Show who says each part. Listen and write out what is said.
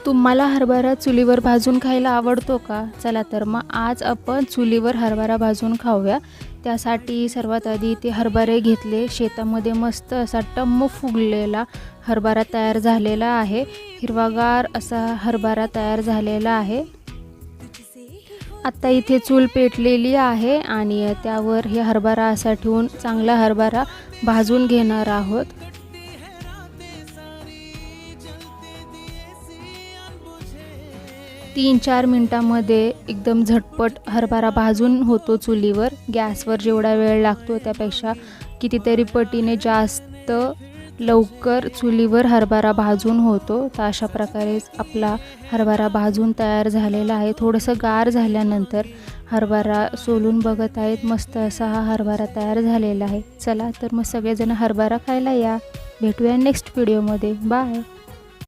Speaker 1: तुम्हाला हरभरा चुलीवर भाजून खायला आवडतो का? चला तर मग आज आपण चुलीवर हरभरा भाजून खाऊया. त्यासाठी सर्वात आधी ते हरभरे घेतले. शेतामध्ये मस्त असा टम्म फुगलेला हरभरा तयार झालेला आहे. हिरवागार असा हरभरा तयार झालेला आहे. आता इथे चूल पेटलेली आहे आणि त्यावर हे हरभरा असा ठेवून चांगला हरभरा भाजून घेणार आहोत. 3-4 मिनटामध्ये एकदम झटपट हरभरा भाजून होतो चुलीवर. गॅसवर जेवढा वेळ लागतो त्यापेक्षा कितीतरी पटीने जास्त लवकर चुलीवर हरभरा भाजून होतो. तर अशा प्रकारे आपला हरभरा भाजून तयार झालेला आहे. थोडंसं गार झाल्यानंतर हरभरा सोलून बघत आहेत. मस्त असा हा हरभरा तयार झालेला आहे. चला तर मग सगळेजण हरभरा खायला या. भेटूया नेक्स्ट व्हिडिओमध्ये. बाय.